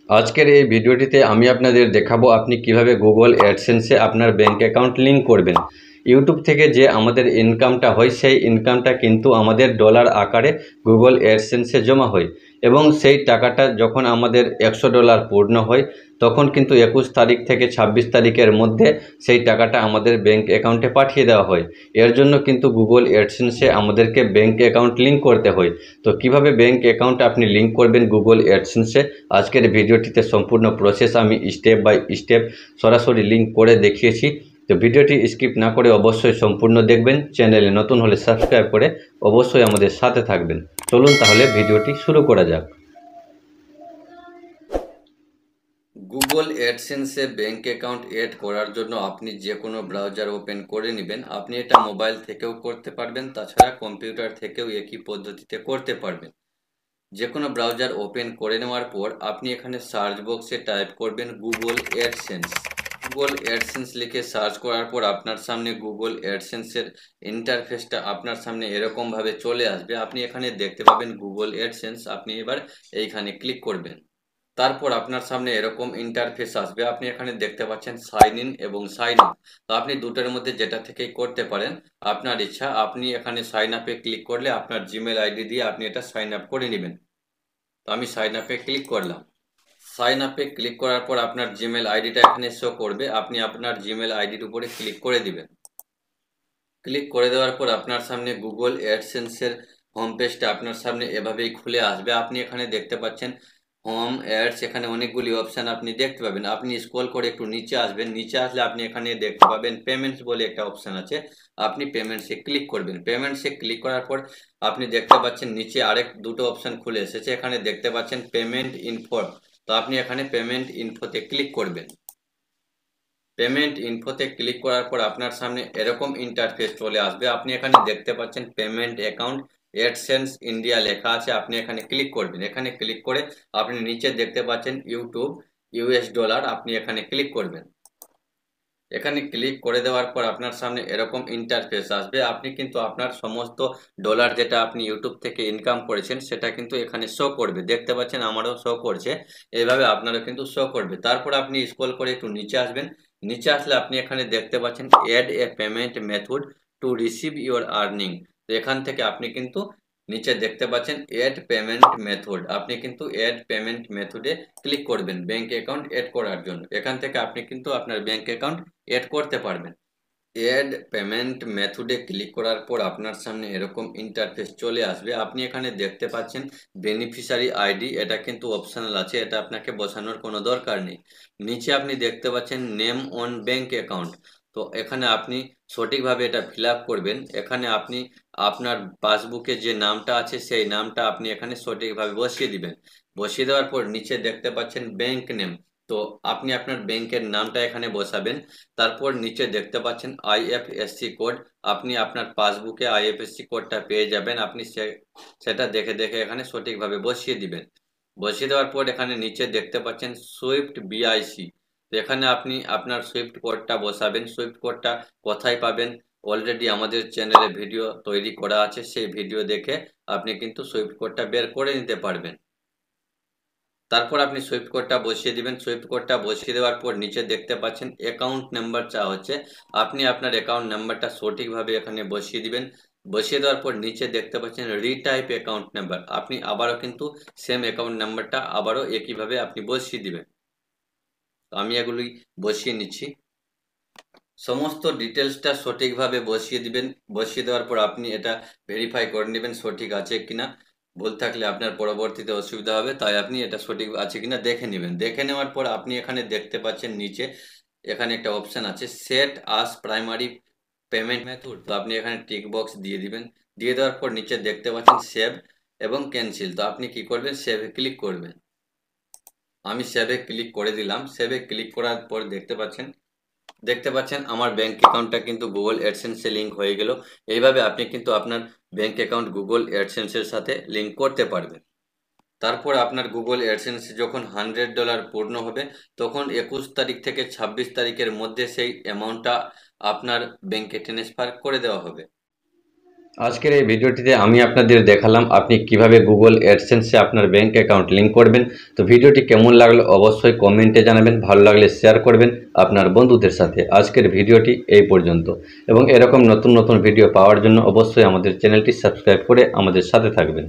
আজকের এই ভিডিওটিতে আমি আপনাদের দেখাবো আপনি কিভাবে গুগল অ্যাডসেন্সে আপনার ব্যাংক অ্যাকাউন্ট লিংক করবেন। ইউটিউব থেকে যে আমাদের ইনকামটা হয় সেই ইনকামটা কিন্তু আমাদের ডলার আকারে গুগল অ্যাডসেন্সে জমা হয় এবং সেই টাকাটা যখন আমাদের $100 পূর্ণ হয় তখন কিন্তু 21 তারিখ থেকে 26 তারিখের মধ্যে সেই টাকাটা আমাদের ব্যাংক অ্যাকাউন্টে পাঠিয়ে দেওয়া হয়। এর জন্য কিন্তু গুগল অ্যাডসেন্সে আমাদেরকে ব্যাংক অ্যাকাউন্ট লিংক করতে হয়। তো কিভাবে ব্যাংক অ্যাকাউন্ট আপনি লিংক করবেন গুগল অ্যাডসেন্সে, আজকের ভিডিওটিতে সম্পূর্ণ প্রসেস আমি স্টেপ বাই স্টেপ সরাসরি লিংক করে দেখিয়েছি। তো ভিডিওটি স্কিপ না করে অবশ্যই সম্পূর্ণ দেখবেন। চ্যানেলে নতুন হলে সাবস্ক্রাইব করে অবশ্যই আমাদের সাথে থাকবেন। চলুন তাহলে ভিডিওটি শুরু করা যাক। গুগল অ্যাডসেন্সে ব্যাংক অ্যাকাউন্ট এড করার জন্য আপনি যে কোনো ব্রাউজার ওপেন করে নেবেন। আপনি এটা মোবাইল থেকেও করতে পারবেন, তাছাড়া কম্পিউটার থেকেও একই পদ্ধতিতে করতে পারবেন। যে কোনো ব্রাউজার ওপেন করে নেওয়ার পর আপনি এখানে সার্চ বক্সে টাইপ করবেন গুগল অ্যাডসেন্স। গুগল অ্যাডসেন্স লিখে সার্চ করার পর আপনার সামনে গুগল অ্যাডসেন্সের ইন্টারফেসটা আপনার সামনে এরকমভাবে চলে আসবে। আপনি এখানে দেখতে পাবেন গুগল অ্যাডসেন্স, আপনি এবার এইখানে ক্লিক করবেন। তারপর আপনার সামনে এরকম ইন্টারফেস আসবে। আপনি এখানে দেখতে পাচ্ছেন সাইন ইন এবং সাইন আপ। তো আপনি দুটোর মধ্যে যেটা থেকেই করতে পারেন, আপনার ইচ্ছা। আপনি এখানে সাইন আপে ক্লিক করলে আপনার জিমেল আইডি দিয়ে আপনি এটা সাইন আপ করে নেবেন। তো আমি সাইন আপে ক্লিক করলাম। সাইন আপে ক্লিক করার পর আপনার জিমেল আইডিটা এখানে শো করবে। আপনি আপনার জিমেল আইডির উপরে ক্লিক করে দিবেন। ক্লিক করে দেওয়ার পর আপনার সামনে গুগল অ্যাডসেন্সের হোম পেজটা আপনার সামনে এভাবেই খুলে আসবে। আপনি এখানে দেখতে পাচ্ছেন হোম অ্যাডস, এখানে অনেকগুলি অপশান আপনি দেখতে পাবেন। আপনি স্ক্রল করে একটু নিচে আসবেন। নিচে আসলে আপনি এখানে দেখতে পাবেন পেমেন্টস বলে একটা অপশান আছে। আপনি পেমেন্টসে ক্লিক করবেন। পেমেন্টসে ক্লিক করার পর আপনি দেখতে পাচ্ছেন নিচে আরেক দুটো অপশান খুলে এসেছে। এখানে দেখতে পাচ্ছেন পেমেন্ট ইনফো। তো আপনি এখানে পেমেন্ট ইনফোতে ক্লিক করবেন। পেমেন্ট ইনফোতে ক্লিক করার পর আপনার সামনে এরকম ইন্টারফেস চলে আসবে। আপনি এখানে দেখতে পাচ্ছেন পেমেন্ট অ্যাকাউন্ট অ্যাডসেন্স ইন্ডিয়া লেখা আছে। আপনি এখানে ক্লিক করবেন। এখানে ক্লিক করে আপনি নিচে দেখতে পাচ্ছেন ইউটিউব US ডলার, আপনি এখানে ক্লিক করবেন। এখানে ক্লিক করে দেওয়ার পর আপনার সামনে এরকম ইন্টারফেস আসবে। আপনি কিন্তু আপনার সমস্ত ডলার যেটা আপনি ইউটিউব থেকে ইনকাম করেছেন সেটা কিন্তু এখানে শো করবে। দেখতে পাচ্ছেন আমারও শো করছে, এইভাবে আপনারও কিন্তু শো করবে। তারপর আপনি স্ক্রল করে একটু নিচে আসবেন। নিচে আসলে আপনি এখানে দেখতে পাচ্ছেন add a payment method to receive your earning. তো এখান থেকে আপনি কিন্তু নিচে দেখতে পাচ্ছেন অ্যাড পেমেন্ট মেথড, আপনি কিন্তু অ্যাড পেমেন্ট মেথডে ক্লিক করবেন ব্যাংক অ্যাকাউন্ট অ্যাড করার জন্য। এখান থেকে আপনি কিন্তু আপনার ব্যাংক অ্যাকাউন্ট এড করতে পারবেন। এড পেমেন্ট মেথডে ক্লিক করার পর আপনার সামনে এরকম ইন্টারফেস চলে আসবে। আপনি এখানে দেখতে পাচ্ছেন বেনিফিশিয়ারি আইডি, এটা কিন্তু অপশনাল আছে, এটা আপনাকে বসানোর কোনো দরকার নেই। নিচে আপনি দেখতে পাচ্ছেন নেম অন ব্যাংক অ্যাকাউন্ট। তো এখানে আপনি সঠিকভাবে এটা ফিল আপ করবেন। এখানে আপনি আপনার পাসবুকে যে নামটা আছে সেই নামটা আপনি এখানে সঠিকভাবে বসিয়ে দিবেন। বসিয়ে দেওয়ার পর নিচে দেখতে পাচ্ছেন ব্যাংক নেম। তো আপনি আপনার ব্যাংকের নামটা এখানে বসাবেন। তারপর নিচে দেখতে পাচ্ছেন IFSC কোড, আপনি আপনার পাসবুকে IFSC কোডটা পেয়ে যাবেন। আপনি সেটা দেখে দেখে এখানে সঠিকভাবে বসিয়ে দিবেন। বসিয়ে দেওয়ার পর এখানে নিচে দেখতে পাচ্ছেন সুইফট BIC। তো এখানে আপনি আপনার সুইফট কোডটা বসাবেন। সুইফট কোডটা কোথায় পাবেন, অলরেডি আমাদের চ্যানেলে ভিডিও তৈরি করা আছে, সেই ভিডিও দেখে আপনি কিন্তু সুইফট কোডটা বের করে নিতে পারবেন। তারপর আপনি সুইফট কোডটা বসিয়ে দিবেন। সুইফট কোডটা বসিয়ে দেওয়ার পর নিচে দেখতে পাচ্ছেন অ্যাকাউন্ট নাম্বার চাওয়া হচ্ছে। আপনি আপনার অ্যাকাউন্ট নাম্বারটা সঠিকভাবে এখানে বসিয়ে দিবেন। বসিয়ে দেওয়ার পর নিচে দেখতে পাচ্ছেন রিটাইপ অ্যাকাউন্ট নাম্বার, আপনি আবারও কিন্তু সেম অ্যাকাউন্ট নাম্বারটা আবারও একইভাবে আপনি বসিয়ে দিবেন। তো আমি এগুলি বসিয়ে নিচ্ছি। সমস্ত ডিটেলসটা সঠিকভাবে বসিয়ে দিবেন। বসিয়ে দেওয়ার পর আপনি এটা ভেরিফাই করে নেবেন সঠিক আছে কিনা। ভুল থাকলে আপনার পরবর্তীতে অসুবিধা হবে, তাই আপনি এটা সঠিক আছে কিনা দেখে নেবেন। দেখে নেওয়ার পর আপনি এখানে দেখতে পাচ্ছেন নিচে এখানে একটা অপশান আছে সেট আস প্রাইমারি পেমেন্ট মেথড। তো আপনি এখানে টিক বক্স দিয়ে দিবেন। দিয়ে দেওয়ার পর নিচে দেখতে পাচ্ছেন সেভ এবং ক্যান্সেল। তো আপনি কি করবেন, সেভে ক্লিক করবেন। আমি সেভে ক্লিক করে দিলাম। সেভে ক্লিক করার পর দেখতে পাচ্ছেন আমার ব্যাংক অ্যাকাউন্টটা কিন্তু গুগল অ্যাডসেন্সে লিঙ্ক হয়ে গেল। এইভাবে আপনি কিন্তু আপনার ব্যাংক অ্যাকাউন্ট গুগল অ্যাডসেন্সের সাথে লিঙ্ক করতে পারবেন। তারপর আপনার গুগল অ্যাডসেন্সে যখন $100 পূর্ণ হবে তখন 21 তারিখ থেকে 26 তারিখের মধ্যে সেই অ্যামাউন্টটা আপনার ব্যাংকে ট্রান্সফার করে দেওয়া হবে। আজকের এই ভিডিওটিতে আমি আপনাদের দেখালাম আপনি কিভাবে গুগল অ্যাডসেন্সে আপনার ব্যাংক অ্যাকাউন্ট লিংক করবেন। তো ভিডিওটি কেমন লাগলো অবশ্যই কমেন্টে জানাবেন, ভালো লাগলে শেয়ার করবেন আপনার বন্ধুদের সাথে। আজকের ভিডিওটি এই পর্যন্ত, এবং এরকম নতুন নতুন ভিডিও পাওয়ার জন্য অবশ্যই আমাদের চ্যানেলটি সাবস্ক্রাইব করে আমাদের সাথে থাকবেন।